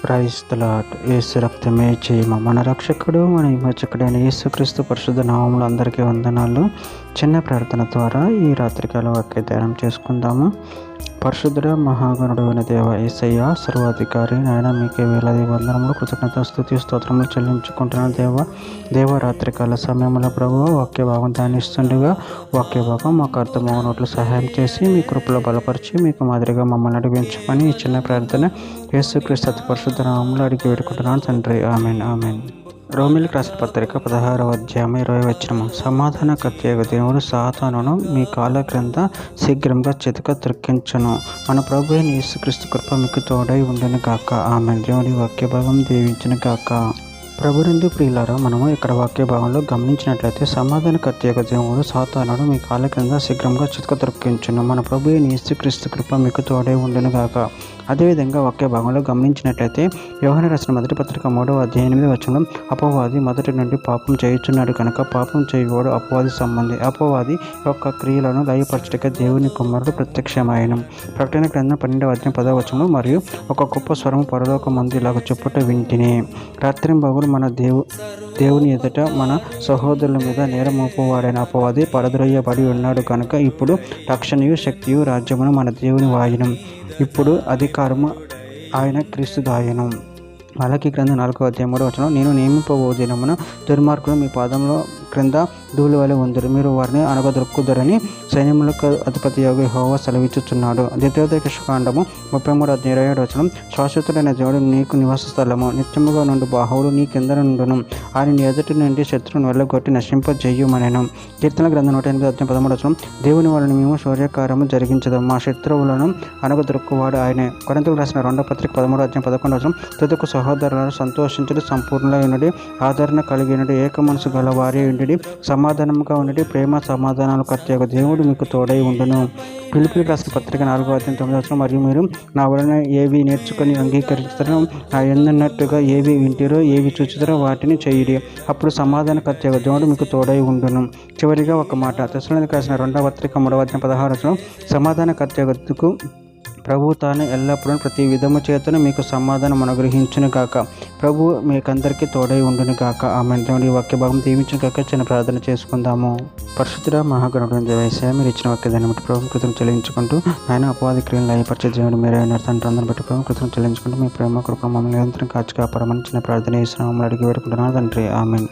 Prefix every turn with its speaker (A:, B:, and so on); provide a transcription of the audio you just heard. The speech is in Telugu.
A: Praise the lord. యేసు రక్తమే జయము. మన రక్షకుడు మన విమోచకుడైన యేసుక్రీస్తు పరిశుద్ధ నామములో అందరికీ వందనాలు. చిన్న ప్రార్థన ద్వారా ఈ రాత్రికాల వాక్య ధ్యానం చేసుకుందాము. పరిశుద్ధుడ మహాగణుడైన దేవ యేసయ్య, సర్వాధికారి నాయన, మీకే వేలాది వందనములు, కృతజ్ఞత, స్తుతి, స్తోత్రములు చెల్లించుకుంటున్నాను. దేవ రాత్రికాల సమయంలో ప్రభువు వాక్య భాగం ధ్యానిస్తుండగా వాక్య భాగం మాకు అర్థమవునట్లు సహాయం చేసి మీ కృపలో బలపరిచి మీకు మాదిరిగా మమ్మల్ని నడిపించమని ఈ చిన్న ప్రార్థన యేసుక్రీస్తు అతి పరిశుద్ధ నామములో అడిగి వేడుకుంటున్నాను తండ్రి. Amen amen. రోమిలికి రాసిన పత్రిక 16వ అధ్యాయం 20వ వచనము. సమాధానకర్తయగు దేవుడు సాతానును మీ కాళ్ళ క్రింద శీఘ్రంగా చితక త్రొక్కించును. మన ప్రభు అయిన యేసుక్రీస్తు కృప మీకు తోడై ఉండును గాక. ఆమెన్. దేవుని వాక్య భాగం దీవించును గాక. ప్రభునందు ప్రియులారా, మనము ఇక్కడ వాక్య భాగంలో గమనించినట్లయితే సమాధానకర్తయగు దేవుడు సాతానును మీ కాళ్ళ క్రింద శీఘ్రంగా చితక త్రొక్కించును. మన ప్రభు అయిన యేసుక్రీస్తు కృప మీకు తోడై ఉండును గాక. అదేవిధంగా వాక్య భాగంలో గమనించినట్లయితే యోహాను రాసిన మొదటి పత్రిక 3వ అధ్యాయం 8వ వచనం, అపవాది మొదటి నుండి పాపం చేయుచున్నాడు కనుక పాపం చేయువాడు అపవాది సంబంధి. అపవాది యొక్క క్రియలను లయపరచుటకే దేవుని కుమారుడు ప్రత్యక్షమాయను. ప్రకటన గ్రంథం 12వ అధ్యాయం 10వ వచనం, మరియు ఒక గొప్ప స్వరము పరలోకమందు ఇలాగ చెప్పుట వింటిని, రాత్రింబగలు మన దేవుని ఎదుట మన సహోదరుల మీద నేరమోపువాడైన అపవాది పడద్రోయబడి ఉన్నాడు కనుక ఇప్పుడు రక్షణయు శక్తియు రాజ్యమును మన దేవుని వాయును, ఇప్పుడు అధికారము ఆయన క్రీస్తు దాయను. మలాకి గ్రంథం 4వ అధ్యాయం 3వ వచనం, నేను నియమింపబో దినమున దుర్మార్గులు మీ పాదంలో క్రింద ధూళి వలె ఉందరు, మీరు వారిని అనగదొరుకుదరని సైన్యములకు అధిపతి యెహోవా సెలవిచ్చుచున్నాడు. ద్వితీయోపదేశకాండము 33వ అధ్యాయం 27వ వచనం, శాశ్వతుడైన దేవుడు నీకు నివాస స్థలము, నిత్యముగా నుండి బాహువులు నీ కింద నుండును, ఆయన నీ ఎదుటి నుండి శత్రువును వెళ్ళగొట్టి నశింపజేయుమనెను. కీర్తన గ్రంథం 108వ అధ్యాయం 13వ వచనం, దేవుని వలన మేము సూర్యకారము జరిగించదాం, మా శత్రువులను అనగదొరుకువాడు ఆయనే. కొరింథీయులకు రాసిన 2వ పత్రిక 13వ అధ్యాయం 11వ వచనం, తుదకు సహోదరులను సంతోషించుడి, సంపూర్ణులైనడి, ఆదరణ కలిగినడి, ఏక మనసు గల వారే ఉండి సమాధానముగా ఉండి, ప్రేమ సమాధానాలు కర్తయగు దేవుడు మీకు తోడై ఉండును. ఫిలిప్పీయులకు రాసిన పత్రిక 4వ అధ్యాయం 9వ వచనం, మరియు మీరు నా వలన ఏవి నేర్చుకొని అంగీకరించుతారో, నా ఎందున్నట్టుగా ఏవి వింటారో, ఏవి చూచుతారో వాటిని చేయుడి, అప్పుడు సమాధాన కర్తయగు దేవుడు మీకు తోడై ఉండును. చివరిగా ఒక మాట, తెస్సలోనికీయులకు రాసిన 2వ పత్రిక 3వ అధ్యాయం 16వ వచనం, సమాధాన కర్తయగుకు ప్రభు తాను ఎల్లప్పుడూ ప్రతి విధము చేతను మీకు సమాధానం అనుగ్రహించును గాక. ప్రభు మీకందరికీ తోడై ఉండును గాక. ఆమె. దేవుడి వాక్య భాగం దీవించును గాక. చిన్న ప్రార్థన చేసుకుందాము. పరిశుద్ధుడ మహాగణుడు యేసయ్య, మీరు ఇచ్చిన వాక్యాన్ని బట్టి ప్రభు కృతజ్ఞతలు చెల్లించుకుంటూ, ఆయన అపవాది క్రియలు లయపరిచే దేవుడు మీరే తండ్రి, అందరిని బట్టి ప్రభు కృతజ్ఞతలు చెల్లించుకుంటూ, మీ ప్రేమ కృప మమ్మల్ని నిరంతరం కాచి కాపాడమని చిన్న ప్రార్థన యేసు నామములో అడిగి వేడుకుంటున్నాను తండ్రి. ఆమెన్.